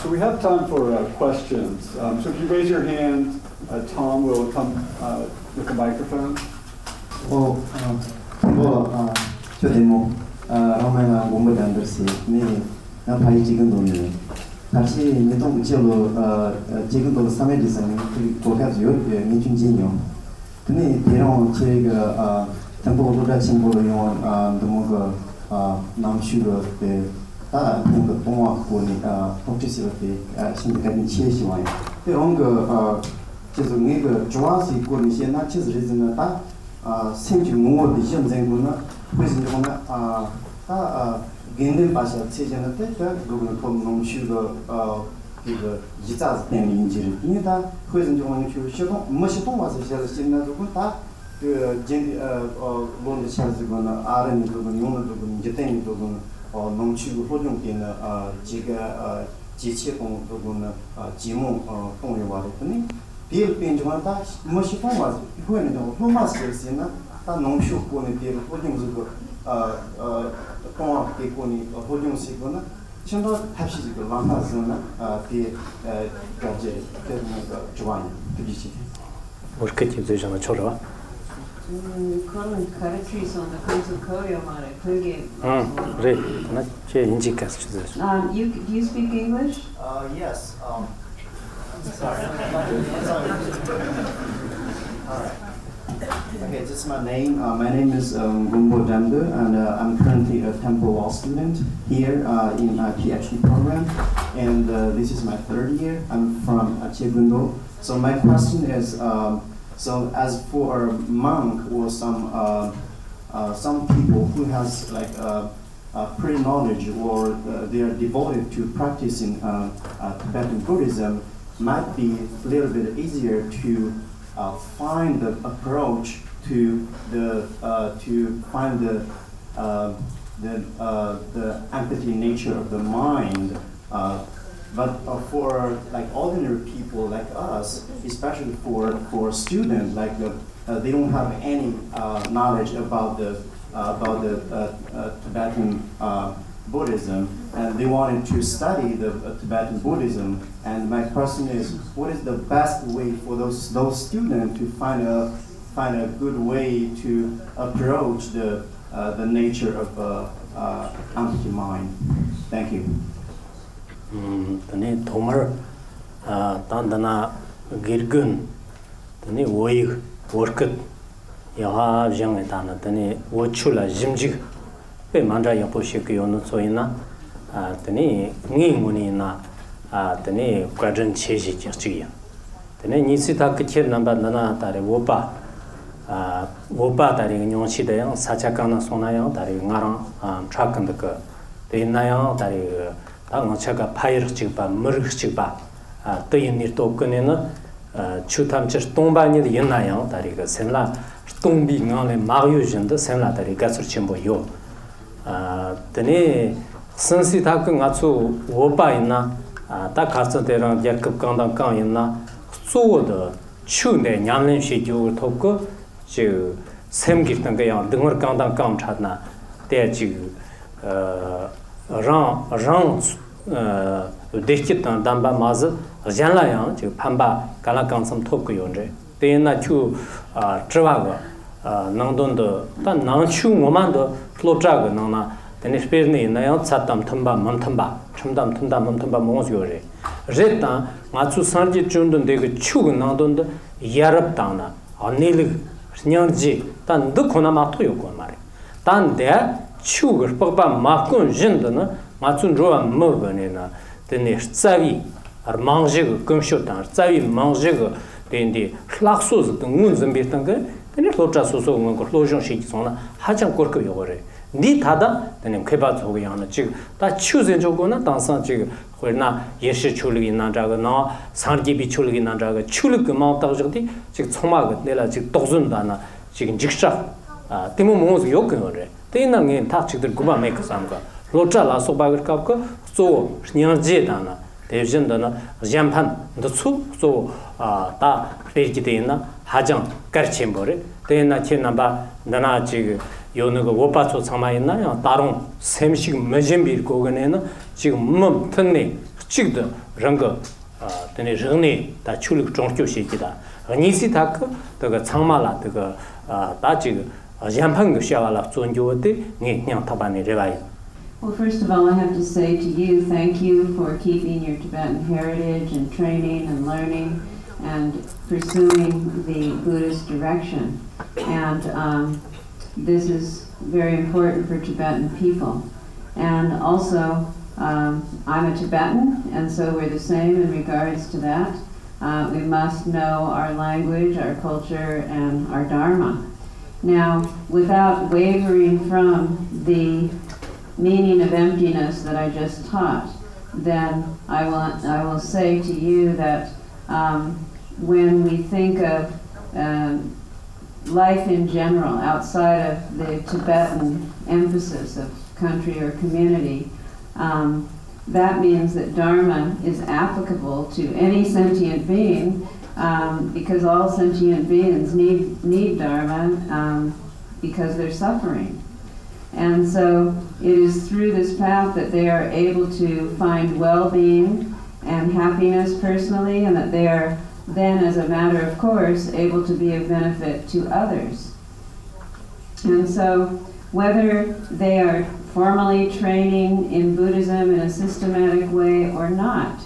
So we have time for questions. So if you raise your hand, Tom will come with a microphone. 저 데모 라마나 몸을 안 들지. 네, 나 파이 지금 돈이. 다시 내동 지역으로 지금 돈 3회 이상 그리고 가지고 민중진요. 근데 대령 제가 temporal symbol yung dumoga namshuga pe ta hinga tongwa ko ni practice pe sindikat ni chieshi wa pe onga jesu nge ge joasi ko ni xian na chi zi zhen ta senju mo de xian zhen gu na hui zhen de na ta genden ba xia che zhen de ta gu gu ko namshuga这个一下子变明智，因为他会生就往那去学动，没学动嘛是现在现在如果他论的像这个呢，人这个用的这个一等于这个农区活动点呢这个机器动这个呢节目动员话的，呢第二边就讲他没学动嘛是会那种罗马式的呢，他农区过呢第二活动这个动啊给过呢活动是个呢。现在还是这个浪漫时呢，比感觉对那个좋아요，对不起。我是그렇게最想的抽着。그거는 가르치면서 그래서 거려 말해. 그게. 그래. 나 제 인지까지 주세요. Do you speak English? Yes. Sorry. All right. Okay, this is my name. My name is Gumbo Damdu, and I'm currently a Temple Law student here in my PhD program. And this is my third year. I'm from Chegundo. So my question is, so as for a monk or some people who has like pre-knowledge or they are devoted to practicing Tibetan Buddhism, might be a little bit easier to find the approach to find the empathy nature of the mind. But for like ordinary people like us, especially for students, like they don't have any knowledge about the Tibetan Buddhism, and they wanted to study the Tibetan Buddhism. And my question is, what is the best way for those students to find a good way to approach the nature of empty mind? Thank you. tani tomar tandana girgun tani woi workat yaha jang tana tani wochula jimjig pe mandra yapo shikyo no soina tani nginguni na tani kwadran cheji chirchiya tani nisi ta kchir namba nana tare wopa tare nyonchi de yang sachakana sona yang tare ngarang chakand ka te na yang tare 당차가 파이르치바 머르치바 떠인이 또 꺼내는 추탐처 동반이 있나요? 다리가 생라 동비강에 마유진도 생라 다리가 설치മ്പോ요. 드네 선시다그 가수 오바이나 다 가서대랑 약급 강당 강이나 소도 추네 냠는시죠 토고 저 샘기던 거야 등을 강당 강 찾나 대지 랑 데키탄 담바 마즈 잔라양 저 판바 갈라강섬 토크 용제 데나 추 트와가 낭돈도 단 낭추 모만도 플로자가 나나 데니 스페르니 나양 차탐 탐바 맘탐바 첨담 탐담 맘탐바 모스요레 제타 마추 산지 쭌돈 데그 추가 낭돈도 야랍다나 아닐리 냐지 단 드코나 마토요고 말이 단데 추거 뻑바 마콘 진드나 마춘 조아 먹으네나 데네 짜위 아르망지가 금쇼탄 짜위 망지가 데인디 플락소즈 등문 좀비탄 거 근데 로차소소 거 로존 시키소나 하장 거거 요거래 니 타다 데네 케바 저거 양나 지금 다 추zen 저거나 당상 지금 그러나 예시 출력이 난자가 나 상기비 출력이 난자가 출력 그만 따지기 지금 총마가 내가 지금 독순다나 지금 직사 때문 뭐서 요거래 때나게 탁치들 구바 메이크 삼가 로차라 소바거 갑고 소 냐제다나 대전다나 잠판 더수소 다 페이지데나 하장 가르침보레 때나 체나바 나나 지금 요너가 오빠초 참아 있나요 다른 샘식 매점비 고거네는 지금 뭐 특례 직도 런거 되네 정네 다 출력 종교시기다 니시 타크 그거 창마라 그거 다지 양팡 샤와라 존교데 니 그냥 타바네 레바이 Well, first of all, I have to say to you, thank you for keeping your Tibetan heritage and training and learning and pursuing the Buddhist direction. And this is very important for Tibetan people. And also, I'm a Tibetan, and so we're the same in regards to that. We must know our language, our culture, and our Dharma. Now, without wavering from the meaning of emptiness that I just taught, then I will say to you that when we think of life in general outside of the Tibetan emphasis of country or community, that means that Dharma is applicable to any sentient being because all sentient beings need Dharma because they're suffering. And so it is through this path that they are able to find well-being and happiness personally, and that they are then, as a matter of course, able to be of benefit to others. And so whether they are formally training in Buddhism in a systematic way or not,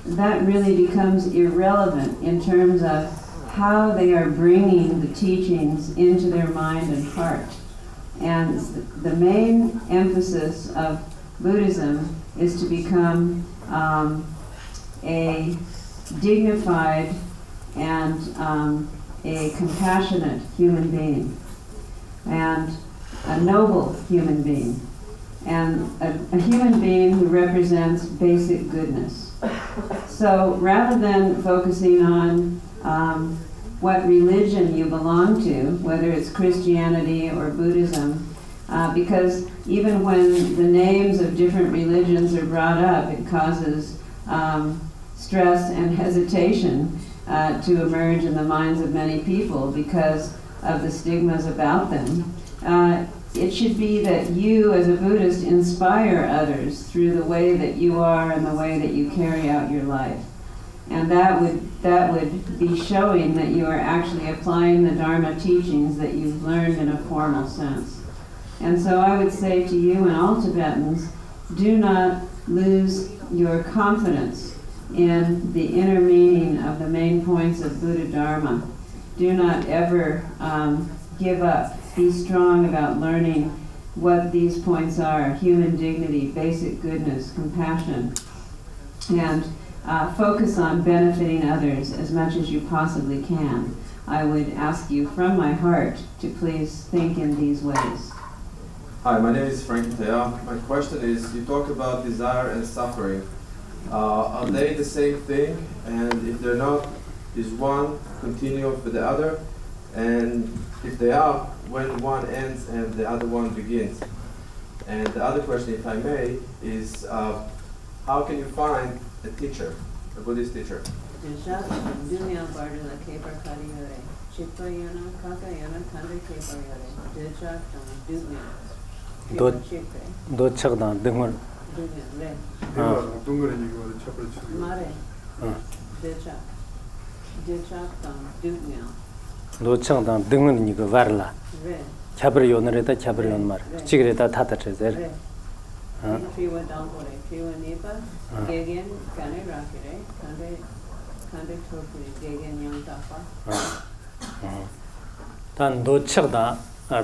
that really becomes irrelevant in terms of how they are bringing the teachings into their mind and heart. And the main emphasis of Buddhism is to become a dignified and a compassionate human being, and a noble human being, and a human being who represents basic goodness. So rather than focusing on what religion you belong to, whether it's Christianity or Buddhism, because even when the names of different religions are brought up, it causes stress and hesitation to emerge in the minds of many people because of the stigmas about them. It should be that you, as a Buddhist, inspire others through the way that you are and the way that you carry out your life. And that would be showing that you are actually applying the Dharma teachings that you've learned in a formal sense. And so I would say to you and all Tibetans, do not lose your confidence in the inner meaning of the main points of Buddha Dharma. Do not ever give up. Be strong about learning what these points are: human dignity, basic goodness, compassion, and focus on benefiting others as much as you possibly can. I would ask you from my heart to please think in these ways. Hi, my name is Frank Teo. My question is, you talk about desire and suffering. Are they the same thing? And if they're not, is one continuum for the other? And if they are, when one ends and the other one begins? And the other question, if I may, is how can you find a teacher, a Buddhist teacher? 도착당 등을 도착당 등은 이거 varla 차브리 요늘에다 차브리 요늘 말 지그레다 타타체제 단 도착다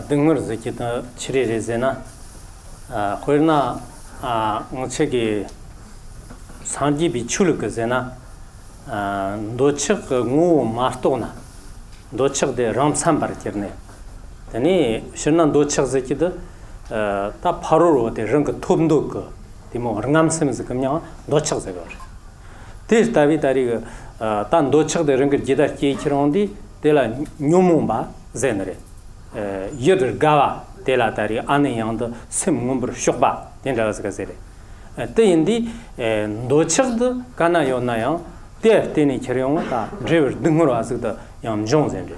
등을 지키다 치리레제나 호르나 응체기 산지비 출그제나 도착 งู 마르토나 도착데 람삼바르티르네 아니 신난 도착 지키다 다 바로로데 랑그 톰도 그 디모 랑암스면서 그냥 도착 제거 데스타비 다리가 단 도착데 랑그 지다 키치론디 데라 뇽몬바 제너레 여들 가와 데라 다리 안에 양도 semumber 쇼바 된다서 가세레 때인디 도착도 가나 요나요 데테니 처용다 드리버 등으로 와서도 염종zen데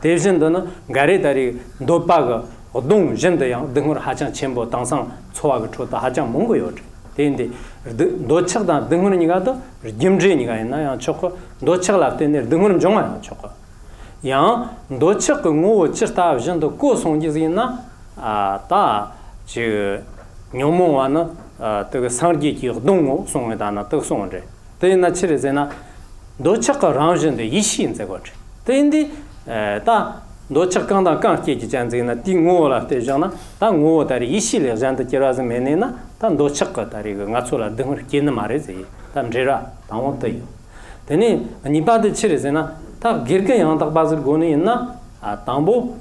대신도는 가레다리 도파가 어동 전대양 등으로 하장 첨부 당상 초하고 초다 하장 뭔거요. 근데 노착다 등훈이가도 김제니가 있나요? 초코 노착라 때는 등훈은 정말 초코 양 노착 고 치다 전도 고송지이나 아다지 뇽몽와는 그 상기기 동고 송에다나 또 송은데 대나 치르제나 노착 라운전데 이시인제 거지 대인디 다 노착강다 강기지 잔제나 띵고라 대잖아 다 고다리 이시레 잔데 지라즈 메네나 다 노착가 다리가 나초라 등을 끼는 말이지 담제라 당원대요 되니 니바드 치르제나 다 길게 양딱 바즈 고네 있나 아 담보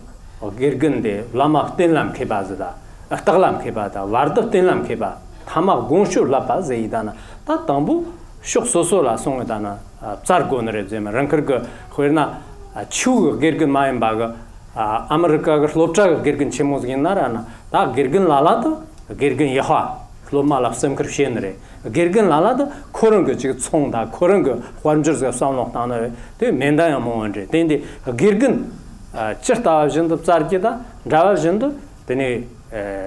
길근데 라마 텔람 케바즈다 아딱람 케바다 와르도 텔람 케바 타마 공슈 라바제이다나 다 담보 쇼소소라 송에다나 짤고너레 제마 랑커가 코르나 추가 길근 마임바가 아메리카가 롭차가 길근 치모즈긴 나라나 다 길근 라라도 길근 야화 글로말라 샘크르시엔레 길근 라라도 코런 거 지금 총다 코런 거 환저가 싸움나나 되 멘다야 모원데 근데 길근 쳤다 전도 짤기다 자와 전도 되네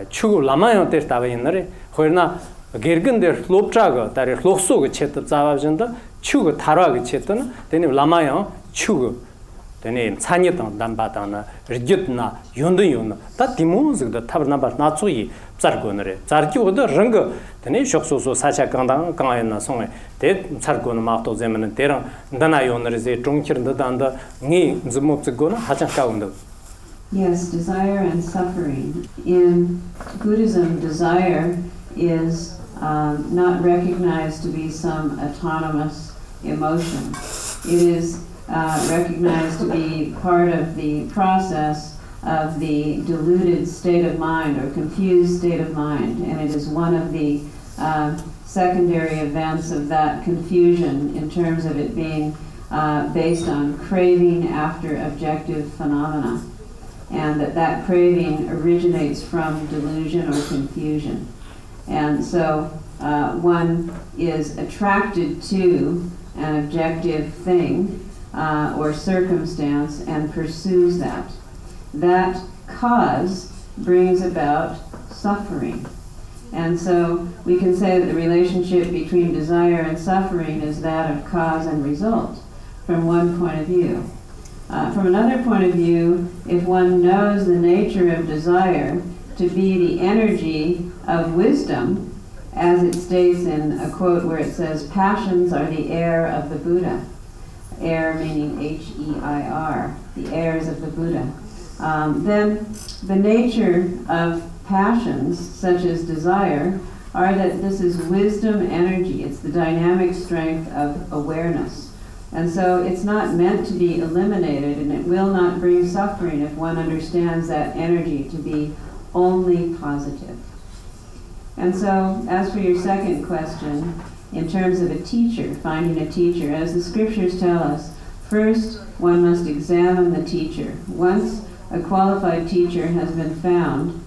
추고 라마요 때다가 있나래 코르나 길근데 롭차가 다리 록소가 쳤다 자와 전도 추고 타라가 쳤다는 되네 라마요 추고 되네 산이던 담바다나 리jut나 윤도윤 다 디모즈가 타브나바 나츠이 짤고너레 짤기고도 랑거 되네 쇼소소 사차강당 강아이나 송에 데 짤고는 마토 제면은 데랑 다나요너레제 종키르다 단다 니 즈모츠고나 하장가운도 Yes, desire and suffering. In Buddhism, desire is not recognized to be some autonomous emotion. It is recognized to be part of the process of the deluded state of mind or confused state of mind, and it is one of the secondary events of that confusion in terms of it being based on craving after objective phenomena, and that craving originates from delusion or confusion. And so one is attracted to an objective thing or circumstance and pursues that. That cause brings about suffering. And so we can say that the relationship between desire and suffering is that of cause and result from one point of view. From another point of view, if one knows the nature of desire to be the energy of wisdom, as it states in a quote where it says, passions are the heir of the Buddha. Heir meaning H-E-I-R, the heirs of the Buddha. Then the nature of passions, such as desire, are that this is wisdom energy. It's the dynamic strength of awareness. And so it's not meant to be eliminated, and it will not bring suffering if one understands that energy to be only positive. And so, as for your second question, in terms of a teacher, finding a teacher, as the scriptures tell us, first one must examine the teacher. Once a qualified teacher has been found,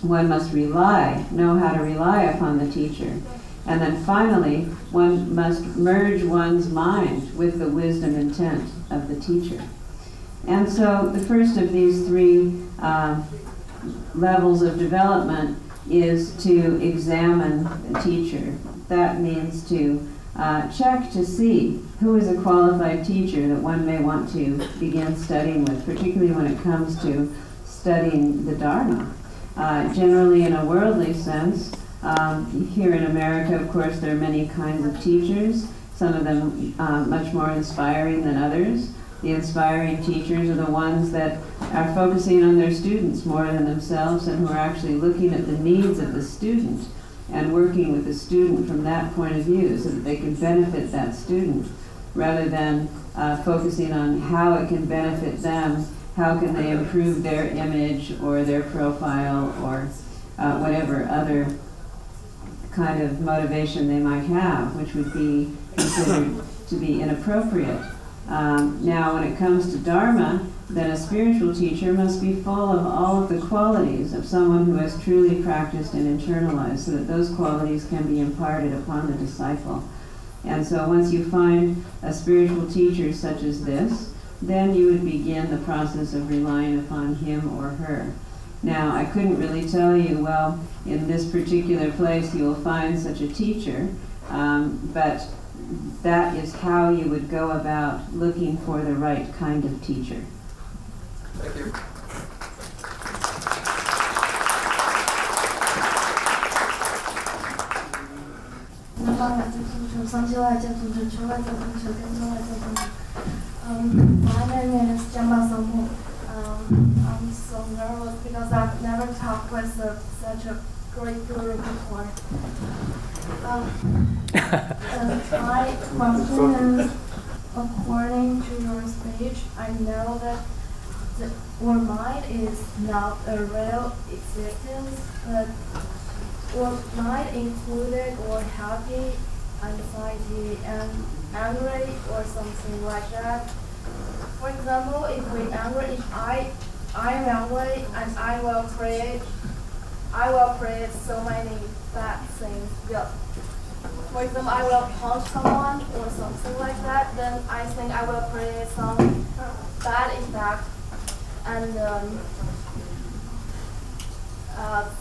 one must know how to rely upon the teacher. And then finally, one must merge one's mind with the wisdom intent of the teacher. And so the first of these three levels of development is to examine the teacher. That means to check to see who is a qualified teacher that one may want to begin studying with, particularly when it comes to studying the Dharma. Generally in a worldly sense, here in America, of course, there are many kinds of teachers, some of them much more inspiring than others. The inspiring teachers are the ones that are focusing on their students more than themselves and who are actually looking at the needs of the student and working with the student from that point of view so that they can benefit that student rather than focusing on how it can benefit them, how can they improve their image or their profile or whatever other kind of motivation they might have, which would be considered to be inappropriate. Now, when it comes to Dharma, then a spiritual teacher must be full of all of the qualities of someone who has truly practiced and internalized so that those qualities can be imparted upon the disciple. And so once you find a spiritual teacher such as this, then you would begin the process of relying upon him or her. Now, I couldn't really tell you, well, in this particular place you will find such a teacher, but that is how you would go about looking for the right kind of teacher. Thank you. My name is Jamba Somu. I'm so nervous because I've never talked with such a great guru before. My question is, according to your speech, I know that our mind is not a real existence, but our mind included or happy, anxiety, and angry, or something like that. For example, if we angry, if I am angry and I will create so many bad things. Yeah. For example, I will punch someone or something like that. Then I think I will create some bad effect. And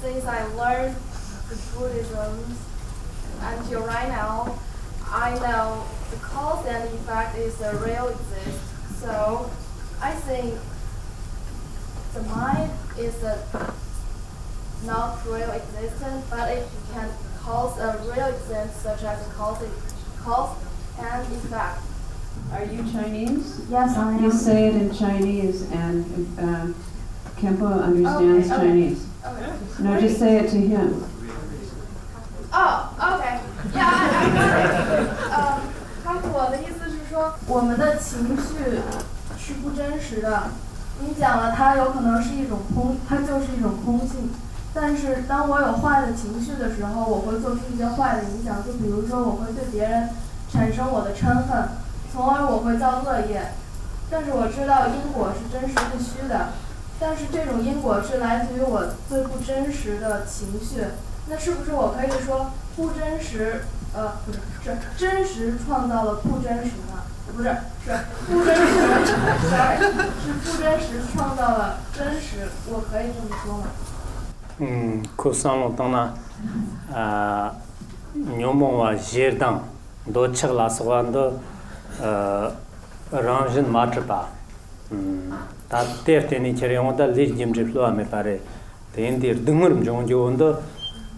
since I learned the Buddhism until right now, I know the cause and effect is a real exist. So I think the mind is not real existence, but it can cause a real existence, such as cause and effect. Are you Chinese? Yes, I am. You say it in Chinese, and Kempo understands Okay. Chinese. Okay. No, just say it to him. Oh, okay. Yeah, 他给我的意思是说，我们的情绪是不真实的。你讲了，它有可能是一种空，它就是一种空性。但是当我有坏的情绪的时候，我会做出一些坏的影响，就比如说我会对别人产生我的嗔恨，从而我会造恶业。但是我知道因果是真实不虚的，但是这种因果是来自于我最不真实的情绪。那是不是我可以说不真实？不是，是真实创造了不真实呢？不是，是不真实，sorry，是不真实创造了真实，我可以这么说吗？kusan tana nyomo jerdang do chagla sawando ranjin matrpa ta terteni chereyong da lijim jiplo ame pare tendir dungurum jongjo ondo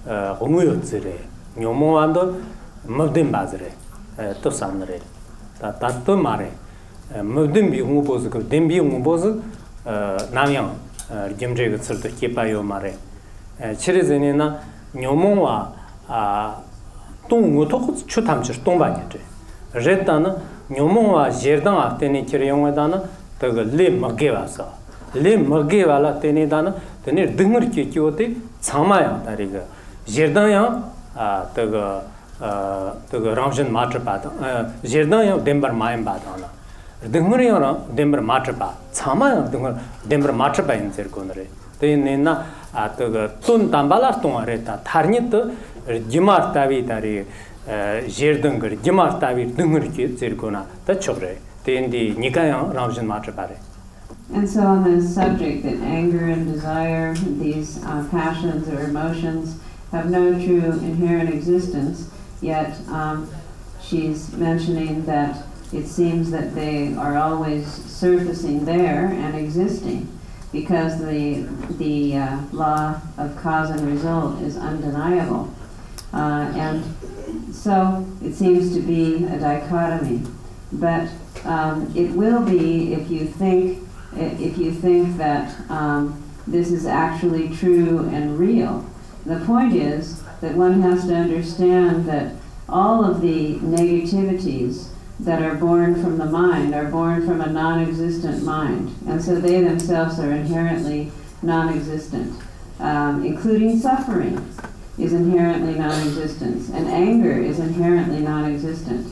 ngoyo tsire nyomo ando mabdim bazre to samre ta to mare mabdim bi nguboz ko dembi nguboz namyang jimje ga tsirto kepayo mare 치르즈니나 뇨몽와 동우토 추탐치 동바니데 제타나 뇨몽와 제르당 아테니 키르용에다나 더가 레마게와서 레마게와라 테니다나 테니 등르키 키오테 참마야 다리가 제르당야 더가 랑진 마트바다 제르당야 덴버 마임바다나 등르요라 덴버 마트바 참마야 덴버 마트바 인저코너레 테니나 아그 돈 담발아 동아래다 타르니트 지마르 타비다리 제르등거 지마르 타비 등르키 제르코나 다 초브레 텐디 니가야 람진 마트바레. And so on the subject that anger and desire, these passions or emotions, have no true inherent existence, yet she's mentioning that it seems that they are always surfacing there and existing, because the law of cause and result is undeniable. And so it seems to be a dichotomy. But it will be if you think that this is actually true and real. The point is that one has to understand that all of the negativities that are born from the mind are born from a non-existent mind, and so they themselves are inherently non-existent, including suffering is inherently non-existent, and anger is inherently non-existent.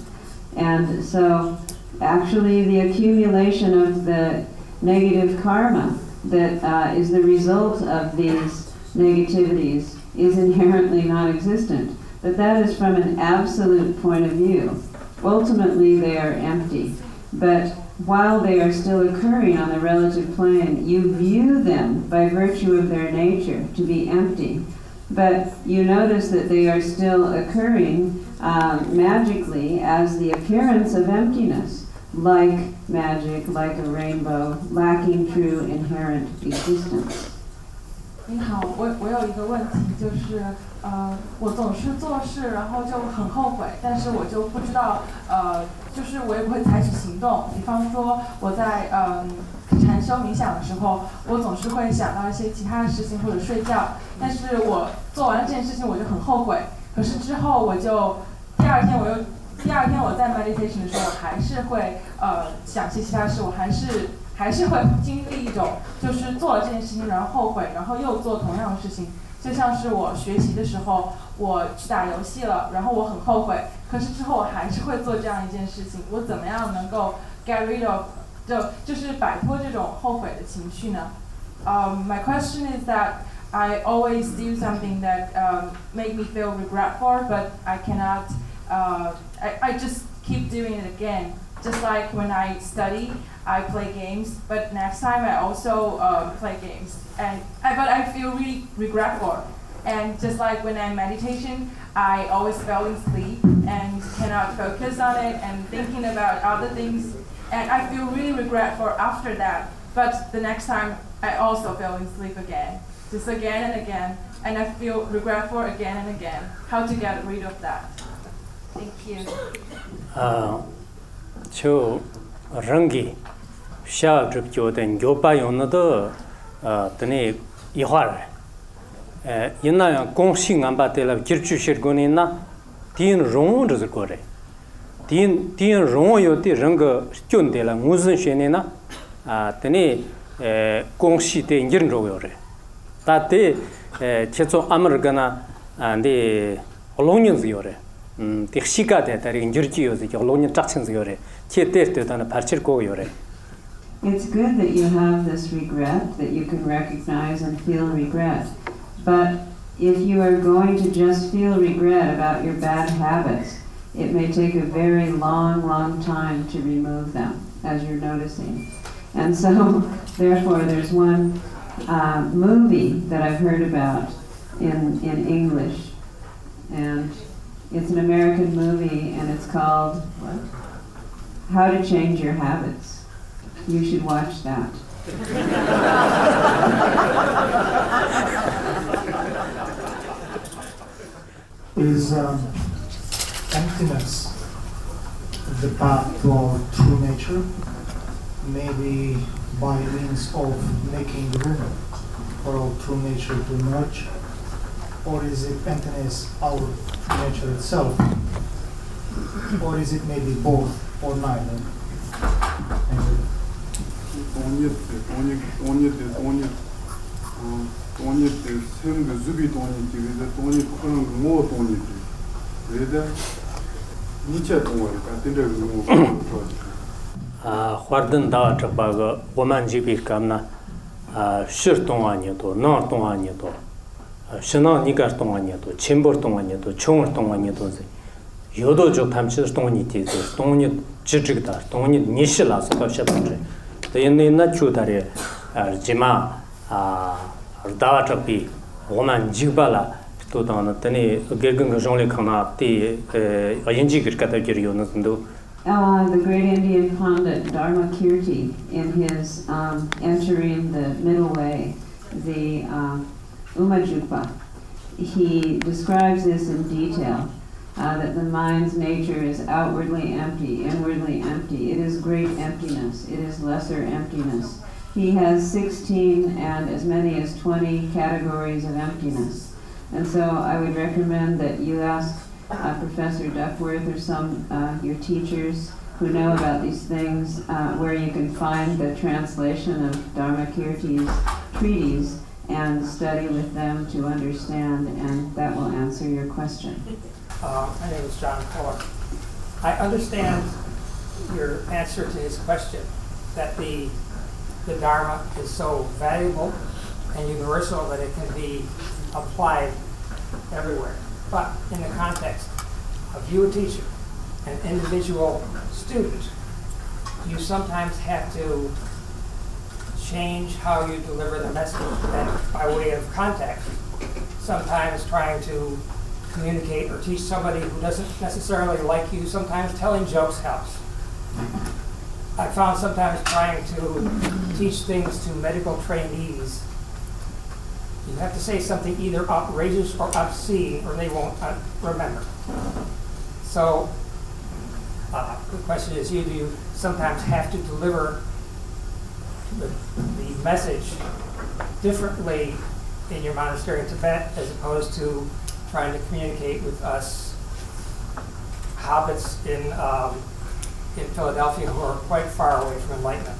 And so actually the accumulation of the negative karma that is the result of these negativities is inherently non-existent, but that is from an absolute point of view. Ultimately, they are empty, but while they are still occurring on the relative plane, you view them by virtue of their nature to be empty. But you notice that they are still occurring magically as the appearance of emptiness, like magic, like a rainbow, lacking true inherent existence. 你好，我有一个问题，就是我总是做事，然后就很后悔，但是我就不知道就是我也不会采取行动。比方说我在禅修冥想的时候，我总是会想到一些其他的事情或者睡觉，但是我做完了这件事情我就很后悔。可是之后我就第二天我在 meditation 的时候，我还是会想些其他事，我还是会经历一种就是做了这件事情然后后悔，然后又做同样的事情。就像是我学习的时候，我去打游戏了，然后我很后悔，可是之后我还是会做这样一件事情。我怎么样能够 get rid of 就是摆脱这种后悔的情绪呢？My question is that I always do something that make me feel regret for, but I cannot. I just keep doing it again. Just like when I study, I play games, but next time I also play games, but I feel really regretful. And just like when I'm meditation, I always fall asleep and cannot focus on it and thinking about other things, and I feel really regretful after that. But the next time, I also fell asleep again, just again and again, and I feel regretful again and again. How to get rid of that? Thank you. 저 Rangi 샤브 조된 교바용도 드네 이화를 이나 공식 안 받을 기르추시고니나 딘 롱을 거래 딘 롱요티 ರಂ거 쫀데라 무슨 셴이나 드네 공식대 인정로요래 다때 최소 아메리카나 안데 올롱년즈요래 틱시가데 다리 인저지요즈 올롱년 짝친즈요래 제때때다나 발칠고요래. It's good that you have this regret, that you can recognize and feel regret. But if you are going to just feel regret about your bad habits, it may take a very long time to remove them, as you're noticing. And so, therefore, there's one movie that I've heard about in English, and it's an American movie, and it's called what? How to Change Your Habits. You should watch that. Is emptiness the path to our true nature? Maybe by means of making room for our true nature to emerge? Or is it emptiness our true nature itself? Or is it maybe both or neither? Thank you. 화든 다 저바가 오만지비 감나 슈르 동안이도 너 동안이도 신나 니가 동안이도 침버 동안이도 총을 동안이도 요도적 탐치스 동안이지 동안이 지지다 동안이 니실라서 갑샤던데 얘네나 추다리 지마 다와적비 오만지발라 또 다나더니 개근가 정리 카나 티 어인지기 카타기리오는도 The great Indian pundit Dharmakirti, in his entering the middle way, the Umajupa, he describes this in detail, that the mind's nature is outwardly empty, inwardly empty. It is great emptiness. It is lesser emptiness. He has 16 and as many as 20 categories of emptiness. And so I would recommend that you ask Professor Duckworth or some your teachers who know about these things, where you can find the translation of Dharmakirti's treatise and study with them to understand, and that will answer your question. My name is John Clark. I understand your answer to his question, that the Dharma is so valuable and universal that it can be applied everywhere. But in the context of you, a teacher, an individual student, you sometimes have to change how you deliver the message and by way of context. Sometimes trying to communicate or teach somebody who doesn't necessarily like you, sometimes telling jokes helps. I found sometimes trying to teach things to medical trainees, you have to say something either outrageous or obscene or they won't remember. So the question is, do you sometimes have to deliver the message differently in your monastery in Tibet as opposed to trying to communicate with us hobbits in Philadelphia who are quite far away from enlightenment?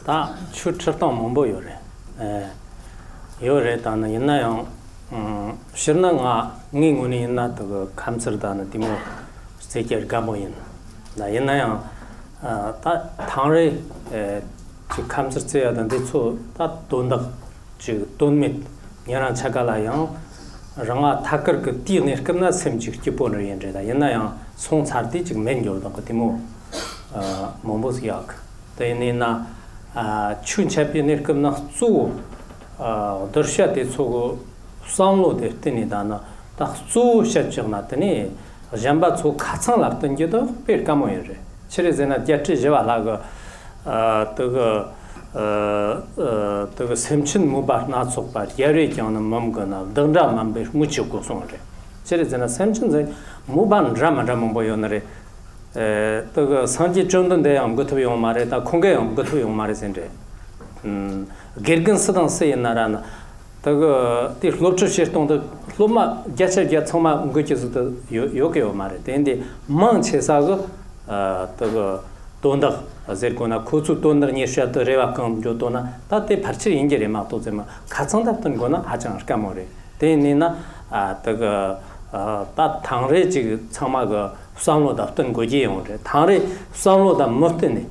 다 추처도 몸보 요래. 요래 다는 옛날에 실능아 닝군이 있나도 그 감설다는 디모 세계 가보인. 나 옛날에 다 당래 그 감설해야 되는데 다 돈다 지 돈밑 연한 차가라요. 랑아 타커 그 띠네 끝나 셈직 기본을 연제다. 옛날에 송차디 지금 맨요도 그 디모 몸보스약. 대니나 춘차비네 끝나 수 더샤데 소고 상로데 뜨니다나 딱 수셔적나더니 잠바 수 카창랍던 게도 별까모여래. 그래서나 야트지와라가 그 셈친 무바나 속바 예리경은 몸거나 등자만 배 무치고 송래. 그래서나 셈친제 무반 드라마라만 보여너래. 그 산지 정도인데 아무것도 용 말에다 공개 아무것도 용 말에선데 gergin sayınlarına tağı bir lopçu şirtonda loma geçer çoma ngöçüzde yok yok mare dendi man çesağı tağı donda azergona kuzu donlar neşat revakam jotona tatte parçı ingere ma tozema kaçandaptın gona hacan arkamore denina tağı 다 당래 지금 참아가 상로다 어떤 거지 영어래 당래 상로다 못되네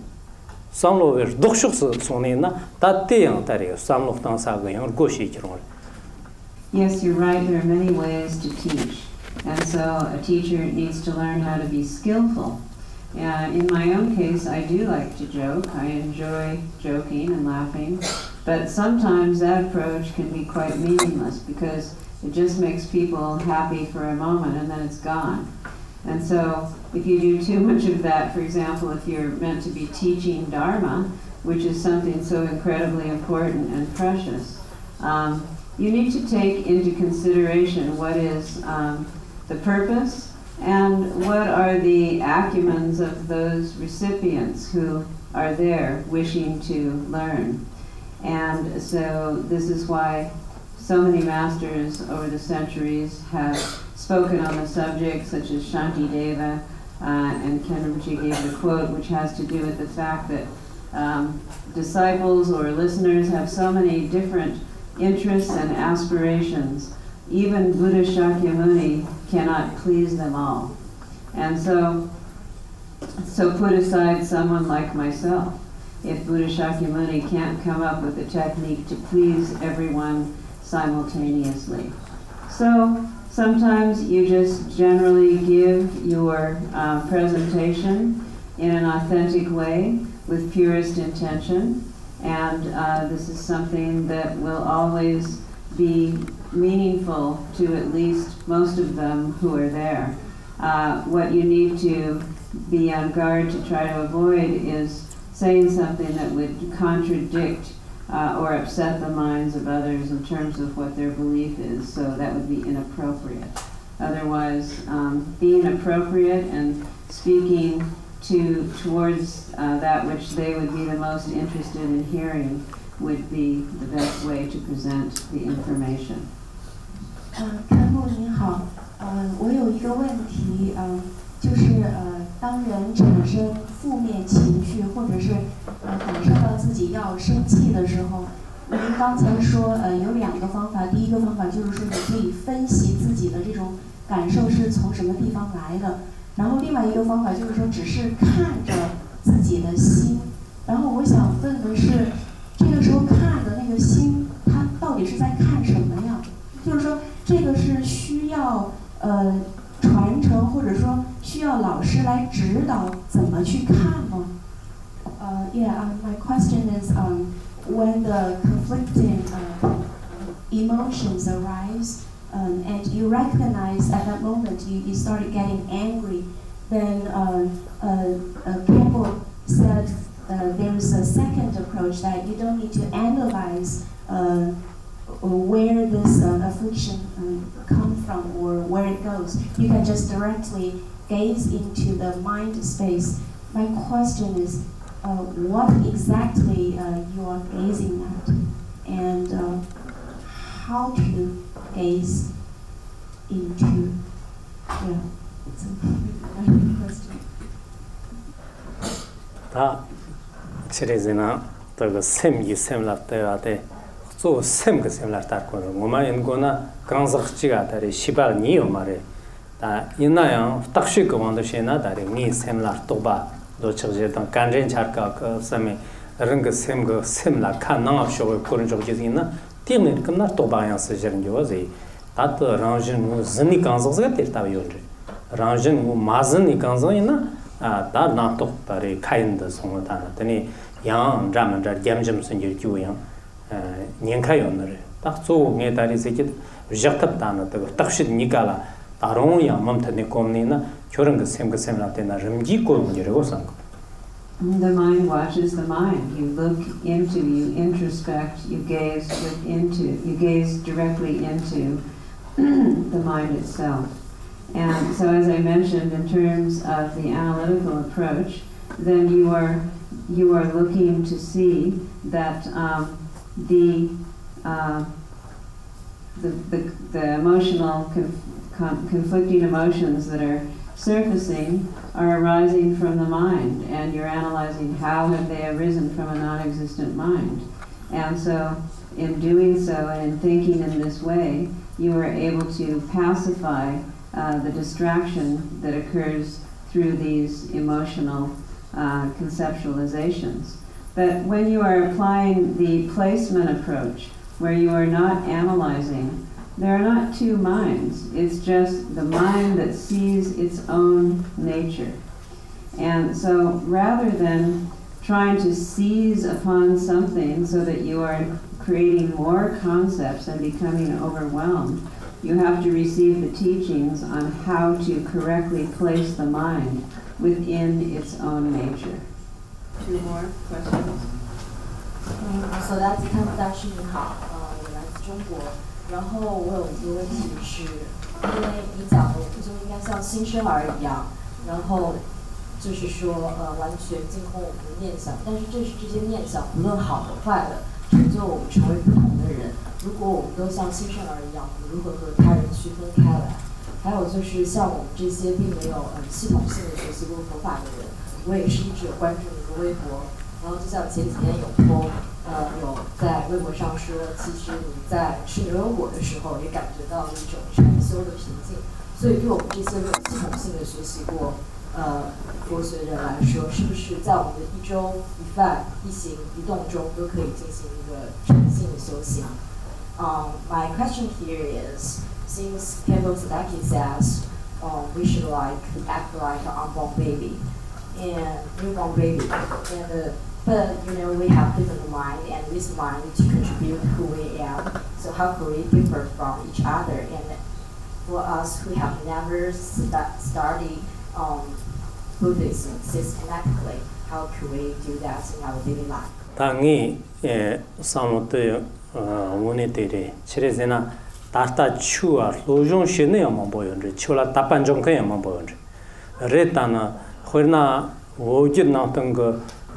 상로에 독식스 손에나 다때양 다리요 상로당 사가 영어 고시 기록. Yes, you're right. There are many ways to teach, and so a teacher needs to learn how to be skillful. In my own case, I do like to joke. I enjoy joking and laughing, but sometimes that approach can be quite meaningless because it just makes people happy for a moment and then it's gone. And so if you do too much of that, for example, if you're meant to be teaching Dharma, which is something so incredibly important and precious, you need to take into consideration what is the purpose and what are the acumens of those recipients who are there wishing to learn. And so this is why so many masters over the centuries have spoken on the subject, such as Shantideva, and Kenramchi gave the quote, which has to do with the fact that disciples or listeners have so many different interests and aspirations. Even Buddha Shakyamuni cannot please them all. And so put aside someone like myself. If Buddha Shakyamuni can't come up with a technique to please everyone simultaneously. So sometimes you just generally give your presentation in an authentic way with purest intention, and this is something that will always be meaningful to at least most of them who are there. What you need to be on guard to try to avoid is saying something that would contradict or upset the minds of others in terms of what their belief is, so that would be inappropriate. Otherwise, being appropriate and speaking towards that which they would be the most interested in hearing would be the best way to present the information. 看护您好，我有一个问题，就是当人产生负面情绪，或者是感受到自己要生气的时候，您刚才说有2个方法，第一个方法就是说你可以分析自己的这种感受是从什么地方来的，然后另外一个方法就是说只是看着自己的心，然后我想问的是，这个时候看的那个心，它到底是在看什么呀？就是说这个是需要传承，或者说需要老师来指导怎么去看吗？My question is, when the conflicting emotions arise, and you recognize at that moment you started getting angry, then Campbell said there is a second approach that you don't need to analyze where this affliction comes from or where it goes. You can just directly gaze into the mind space. My question is, what exactly you are gazing at, and how to gaze into? Yeah, it's a very question. 他其实是呢，这个sem与sem了对吧？对，做sem个sem了打过的。我们因过呢，刚是这个的西巴尼有嘛的，但因那样特殊个往的些呢，的你sem了多吧，都直接当干人家个什么，人个sem 个 sem 了看那学会个人做就是呢，点呢跟那多吧样事情就是，他的让人我真的刚是这个点到有的，让人我马上你刚是呢。다 나토 다리 카인드 송어다나 되니 양 잠은자 gemjimsin 유주양 년카요너레 딱 조게 다리 세기 리작탑다나 더 딱시 니가라 다롱야 맘타니 콤니나 저런 거 셈나테나 림지 고르고 상고. The mind watches the mind. You look into, you introspect, you gaze directly into the mind itself. And so, as I mentioned, in terms of the analytical approach, then you are looking to see that the emotional conflicting emotions that are surfacing are arising from the mind, and you're analyzing how have they arisen from a non-existent mind. And so, in doing so and in thinking in this way, you are able to pacify the distraction that occurs through these emotional conceptualizations. But when you are applying the placement approach, where you are not analyzing, there are not two minds. It's just the mind that sees its own nature. And so rather than trying to seize upon something so that you are creating more concepts and becoming overwhelmed, you have to receive the teachings on how to correctly place the mind within its own nature. Two more questions? 所大吉看护大师您好，我来自中国。然后我有一个问题是，因为你讲的我们就应该像新生儿一样，然后就是说完全净空我们的念想，但是这些念想不论好的坏的，成就我们成为不同的人。如果我们都像新生儿一样，我们如何和他人区分开来？还有就是像我们这些并没有系统性的学习过佛法的人，我也是一直有关注你的微博，然后就像前几天有在微博上说，其实你在吃牛油果的时候也感觉到一种禅修的平静。所以对我们这些有系统性的学习过佛学人来说，是不是在我们的一周一饭一行一动中都可以进行一个禅性的修行？My question here is, since Campbell Sadaki says we should act like an unborn baby and newborn baby, and but we have different mind, and this mind to contribute who we are. So how could we differ from each other? And for us who have never studied Buddhism systematically, how could we do that in our daily life? 당이 사모트 원에들이 치레제나 다타 추아 로종 신에만 보여는데 추라 답반종 그야만 보여는데 레타나 허나 오지 나던 거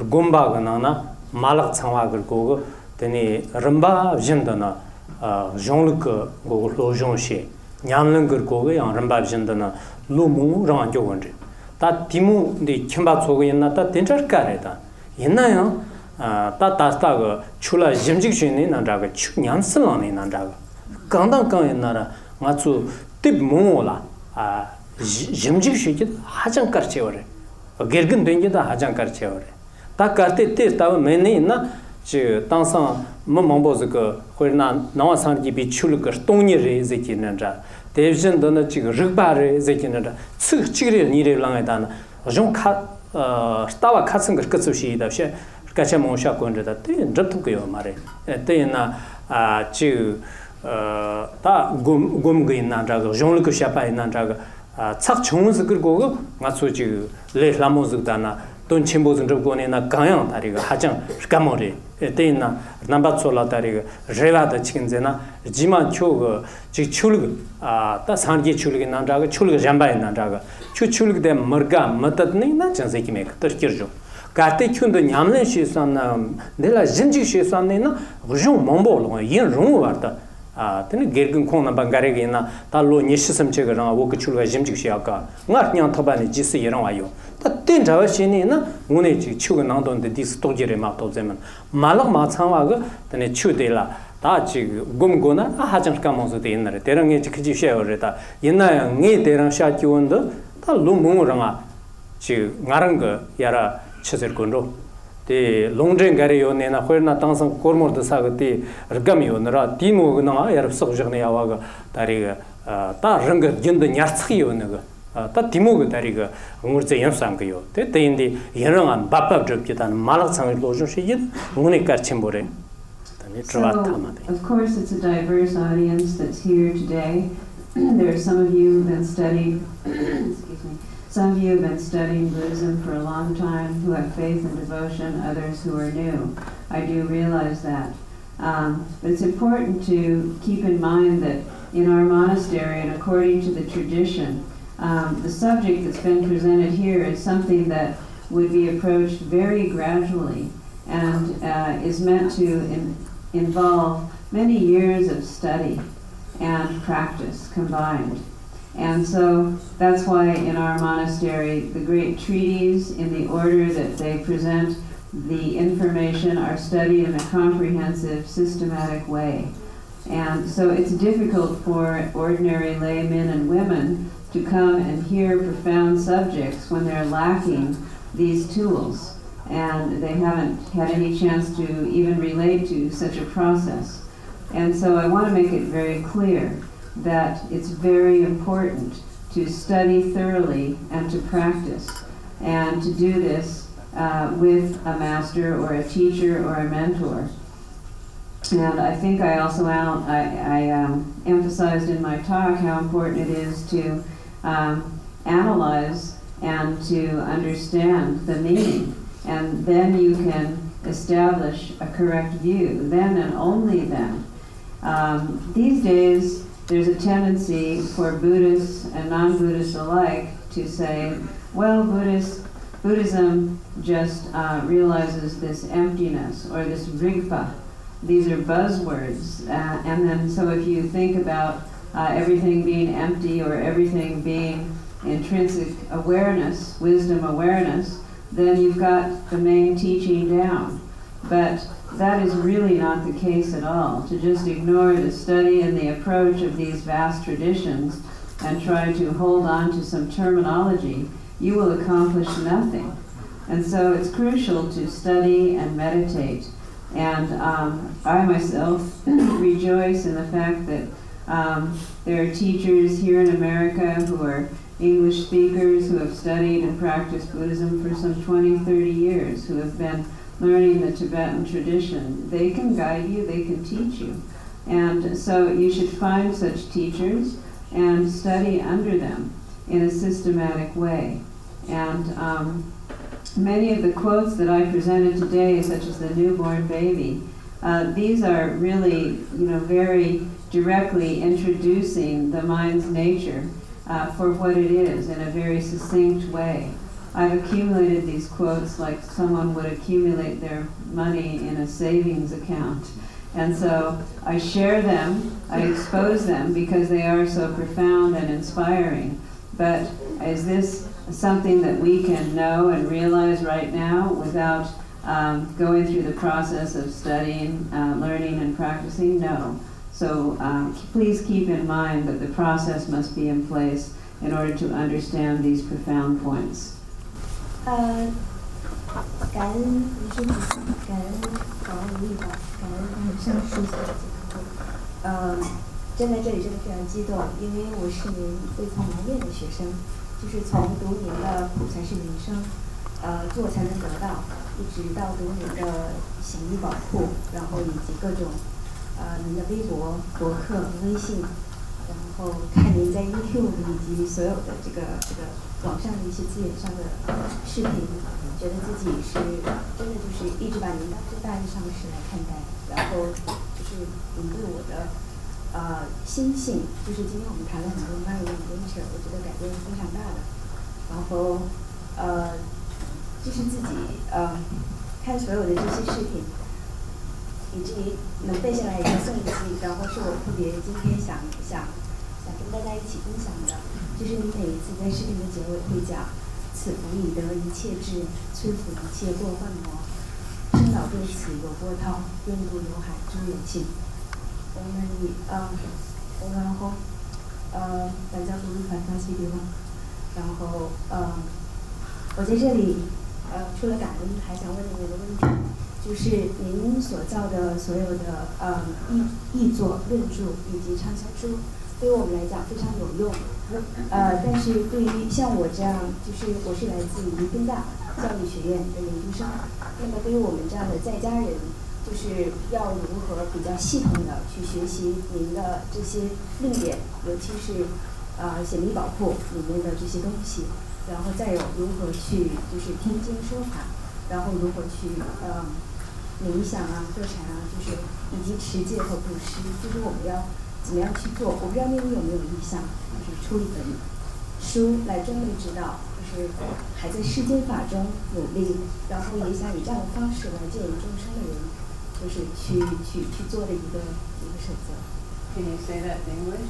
곰바가 나나 말락 상화를 고고 되니 럼바 진다나 종르크 고고 로종시 냠는 거 고고 양 럼바 진다나 루무 랑교 원데 다 디무디 켐바 소고 있나 다 덴저카레다 있나요 다 다스타가 출라 짐직신이 난다가 냠슬라니 난다가 강당강 있나라 맞추 팁모라 짐직시기 하장까지오래 gergin denge다 하장까지오래 다 까테 테스타가 매네 있나 지 땅상 뭐뭐보즈가 호르나 나와상기 비출을 똥니레 제기는자 대전도는 지금 르바레 제기는자 측치리 니레랑에다나 좀카 스타와 카슨 거 끝수시다 시 같이 모셔 건데다 때 접토고요 말에 때나 다 곰고 있는 자가 종르고 샤파 있는 자가 착 총스 그리고 맞소지 레라모즈다나 돈 침보즈 접고네나 강양 다리가 하장 까모리 때나 넘버 12 다리가 레바다 치킨제나 지만 초가 지 출그 다 산기 출그 난자가 출그 잠바 있는 자가 출그데 머가 맞다니 나 전세기메 터키르죠 가테 춘도 냠는 시선나 내가 진지 시선네나 좀 몽볼로 인롱 왔다 tene gergun kong bangare gina ta lo nishisam chega rang wo kuchulga jimjik shiaka ngar nyang thobani jisi yerang ayo ta ten jawa shini na ngune chi chuga nang don de dis tojire ma to zeman malag ma changwa ga tene chu de la ta chi gum gona a hajang ka mo so de inare terang ge chi ji sheo re ta yina nge terang sha chi won de ta lu mung rang a chi ngarang ga yara cheser konro 데 롱드랭 가리요네나 호르나 땅상 고르모르드 사그티 르감이오너라 디모그나 야르석 저네 야와가 다리가 다 릉가 진도 냐츠기요네가 다 디모그 다리가 응르제 연상가요 데데인디 예랑한 바밥 접기단 말락상을 로주시긴 문에 까침보래 다니 트와타마데 Of course it's a diverse audience that's here today. There are some of you who've been studying excuse me. Some of you have been studying Buddhism for a long time, who have faith and devotion, others who are new. I do realize that. But it's important to keep in mind that in our monastery, and according to the tradition, the subject that's been presented here is something that would be approached very gradually and is meant to involve many years of study and practice combined. And so that's why in our monastery, the great treaties in the order that they present the information are studied in a comprehensive, systematic way. And so it's difficult for ordinary laymen and women to come and hear profound subjects when they're lacking these tools and they haven't had any chance to even relate to such a process. And so I want to make it very clear that it's very important to study thoroughly and to practice, and to do this with a master or a teacher or a mentor. And I think I also emphasized in my talk how important it is to analyze and to understand the meaning, and then you can establish a correct view, then and only then. These days, there's a tendency for Buddhists and non-Buddhists alike to say, well, Buddhism just realizes this emptiness or this rigpa. These are buzzwords. And then so if you think about everything being empty or everything being intrinsic awareness, wisdom awareness, then you've got the main teaching down. But that is really not the case at all. To just ignore the study and the approach of these vast traditions and try to hold on to some terminology, you will accomplish nothing. And so it's crucial to study and meditate. And I myself rejoice in the fact that there are teachers here in America who are English speakers who have studied and practiced Buddhism for some 20, 30 years, who have been learning the Tibetan tradition, they can guide you, they can teach you. And so you should find such teachers and study under them in a systematic way. And many of the quotes that I presented today, such as the newborn baby, these are really, very directly introducing the mind's nature for what it is in a very succinct way. I've accumulated these quotes like someone would accumulate their money in a savings account. And so I share them, I expose them because they are so profound and inspiring. But is this something that we can know and realize right now without going through the process of studying, learning, and practicing? No. So please keep in mind that the process must be in place in order to understand these profound points. 感恩卢师傅，感恩广恩无力吧，感恩很上师所讲的。站在这里真的非常激动，因为我是您未曾磨练的学生，就是从读您的苦才是人生，做才能得到，一直到读您的行医保护，然后以及各种您的微博、博客、微信，然后看您在 YouTube 以及所有的这个网上的一些资源上的视频，觉得自己是真的就是一直把您当成大日上师来看待，然后就是您对我的心性，就是今天我们谈了很多 mind and nature， 我觉得改变是非常大的。然后就是自己看所有的这些视频，以至于能背下来一个诵记，然后是我特别今天想跟大家一起分享的，就是你每一次在视频的结尾会讲，此福以得一切智，摧伏一切过患魔，生老对此有波涛，润度有海诸有情。我们然后大家不是反发起对吗？然后我在这里除了感恩，还想问您一个问题，就是您所造的所有的译作、论著以及畅销书，对于我们来讲非常有用。但是对于像我这样，就是我是来自于宾大教育学院的研究生，那么对于我们这样的在家人，就是要如何比较系统的去学习您的这些论点，尤其是显密保护里面的这些东西，然后再有如何去就是听经说法，然后如何去冥想啊、坐禅啊，就是以及持戒和布施，就是我们要怎么样去做？我不知道你有没有意向，就是出一本书来专门指导，就是还在世间法中努力，然后也想以这样的方式来建议众生的人，就是去做的一个守则。Can you say that in English?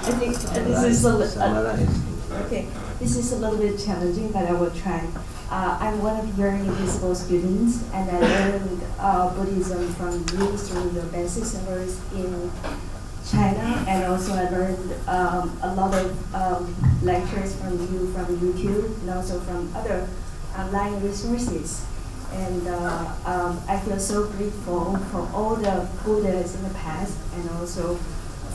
I think this is okay. This is a little bit challenging, but I will try. I'm one of your invisible students, and I learned Buddhism from you through your basic service in China, and also I learned a lot of lectures from you from YouTube, and also from other online resources. And I feel so grateful for all the Buddhas in the past, and also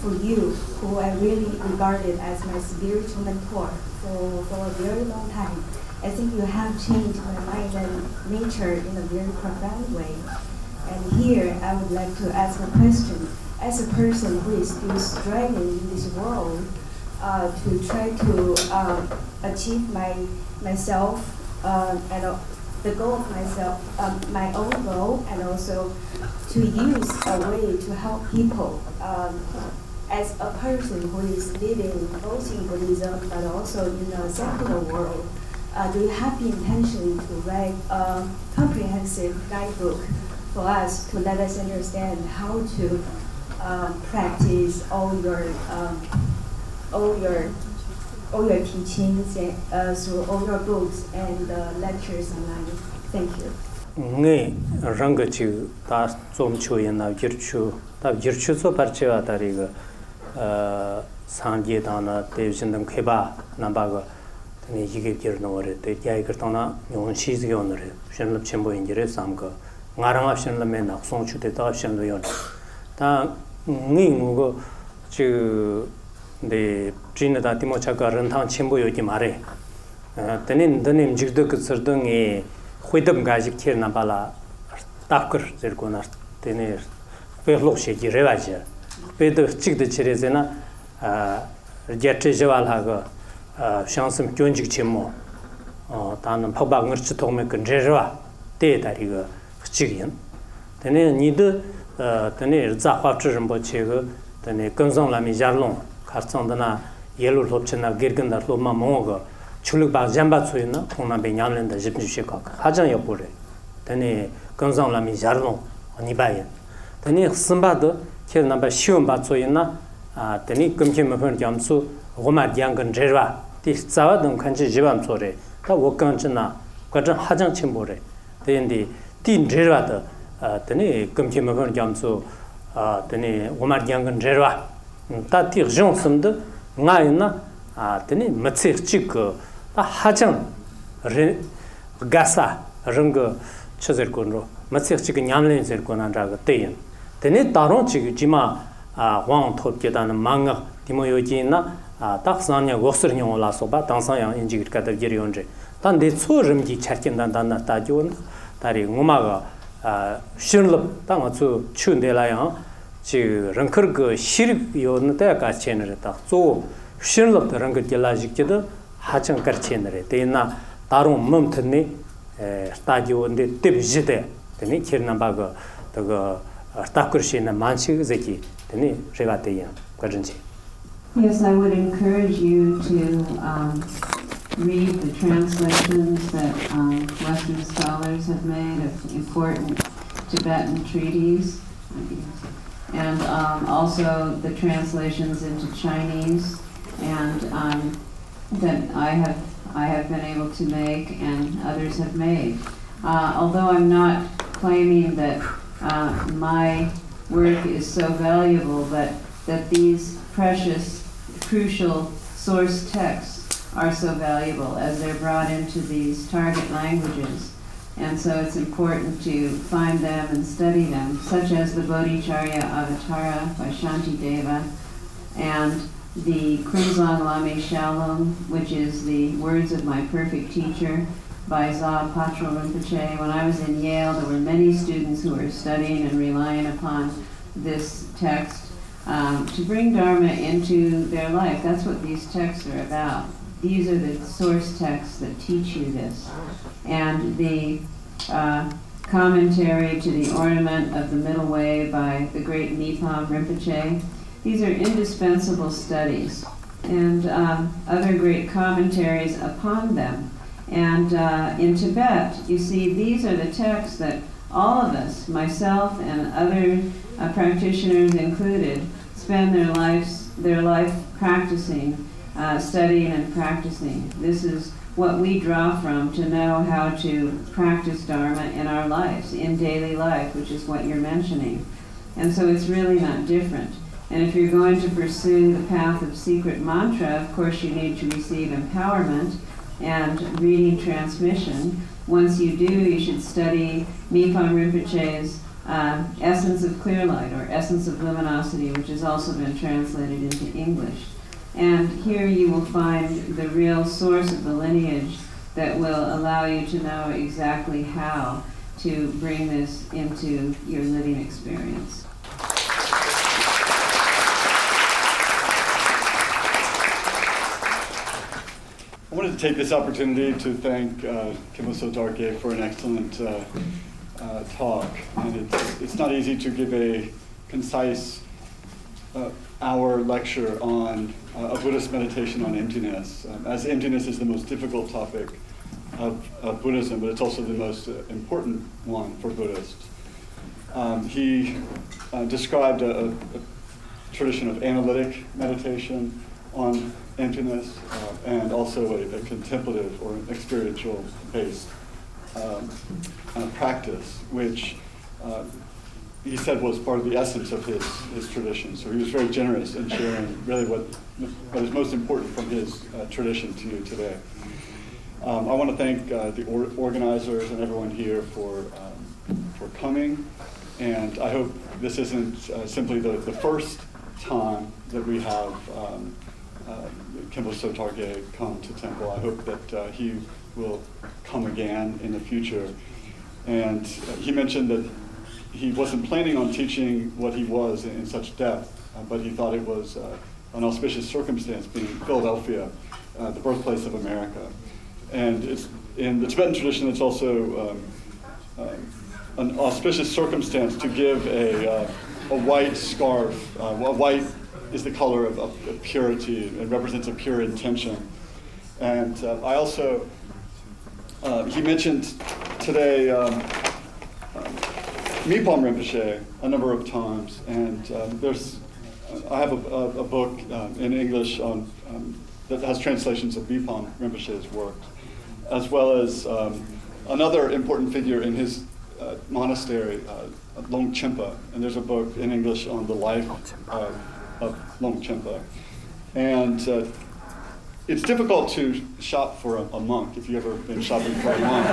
for you, who I really regarded as my spiritual mentor for a very long time. I think you have changed my mind and nature in a very profound way. And here I would like to ask a question. As a person who is still striving in this world to try to achieve myself and the goal of myself, my own goal, and also to use a way to help people. As a person who is living both in Buddhism but also in a secular world, do you have the intention to write a comprehensive guidebook for us to let us understand how to practice all your teachings through all your books and lectures online? Thank you. Ngay ranga chu ta zom chu yin na jirchu so parchewa tariga sangye dana de jindam kheba namba ga tani yige gir no re te yai kirtana yon shiz ge onre shenlap chembo ingire samga ngaranga shenla me na song chu de ta shenlo yon ta ngi ngo chu de jina da timo cha ga ran thang chembo yo ki mare tani danim jigdo ke sardong e huidam gaji kir na bala takkur zirguna tene pelok sheki rewaji pedo chigde chirezena jette jawal haga shansum kyonjik chimo tanan phaba ngirchi togme kunjerwa te dariga chigin tene nidu tene zahwa chirmbo chege tene kunzong lami jarlong kartsangdana yelu lopchina gerganda loma mongo chuluk ba jamba tsuina khona be nyamlenda jipju sheka hajan yopore tene kunzong lami jarlong nibayen tene simbado kel namba shion ba tsuina tene kumche mafon jamsu goma gyanggan jerwa ti tsawa dum kanchi jibam tsore ta wokanchina kwajan hajan chimbore tene tin jerwa da tene kumche mafon jamsu tene goma gyanggan jerwa ta ti jong simde ngayna tene matse chik ta hajan re gasa rang chzer konro matse chik nyamlen zer konan ra teyin tene taron chik jima wang thop ke dan mang timo yoji na ta sanya gosr nyong la so ba tang sang yang injig ka da geri yonje tan de chu rim gi charkin dan dan ta jon tari ngoma ga shinlup ta ma chu chun de la yang chi rangkar ge shir yo na ta ka chen re ta zo shinlup da rang ge la jik de 하정 거치는데 대나 다른 몸트니 스타디오인데 팁지데 되니 키르나바가 그거 스타크르시나 만식제기 되니 제가대야 그런지. Yes, I would encourage you to read the translations that Western scholars have made of important Tibetan treaties, and also the translations into Chinese, and that I have been able to make and others have made. Although I'm not claiming that my work is so valuable, but that these precious, crucial source texts are so valuable as they're brought into these target languages. And so it's important to find them and study them, such as the Bodhicharya Avatara by Shantideva, and the Kunzang Lame Shalom, which is the words of my perfect teacher by Za Patrul Rinpoche. When I was in Yale, there were many students who were studying and relying upon this text to bring Dharma into their life. That's what these texts are about. These are the source texts that teach you this. And the commentary to the Ornament of the Middle Way by the great Nipam Rinpoche. These are indispensable studies, and other great commentaries upon them. And in Tibet, you see, these are the texts that all of us, myself and other practitioners included, spend their life practicing, studying and practicing. This is what we draw from to know how to practice Dharma in our lives, in daily life, which is what you're mentioning. And so it's really not different. And if you're going to pursue the path of secret mantra, of course you need to receive empowerment and reading transmission. Once you do, you should study Nipam Rinpoche's Essence of Clear Light, or Essence of Luminosity, which has also been translated into English. And here you will find the real source of the lineage that will allow you to know exactly how to bring this into your living experience. I wanted to take this opportunity to thank Khyentse Dorje for an excellent talk. And it's not easy to give a concise hour lecture on a Buddhist meditation on emptiness, as emptiness is the most difficult topic of Buddhism, but it's also the most important one for Buddhists. He described a tradition of analytic meditation on emptiness, and also a contemplative or experiential-based practice, which he said was part of the essence of his tradition. So he was very generous in sharing really what is most important from his tradition to you today. I want to thank the organizers and everyone here for coming, and I hope this isn't simply the first time that we have Khyentse Dorje come to temple. I hope that he will come again in the future. And he mentioned that he wasn't planning on teaching what he was in such depth, but he thought it was an auspicious circumstance being Philadelphia, the birthplace of America. And it's, in the Tibetan tradition, it's also an auspicious circumstance to give a white scarf. White is the color of purity and represents a pure intention. And I also, he mentioned today Mipam Rinpoche a number of times, and I have a book in English on, that has translations of Mipam Rinpoche's work, as well as another important figure in his monastery, Longchenpa, and there's a book in English on the life of Longchenpa. And it's difficult to shop for a monk, if you've ever been shopping for a monk.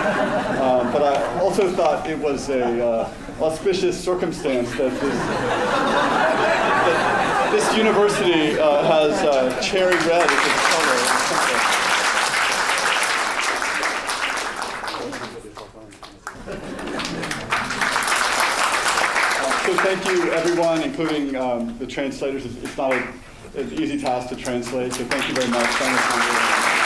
But I also thought it was a auspicious circumstance that this university has cherry red as its color. So thank you, everyone, including the translators. It's not an easy task to translate, so thank you very much.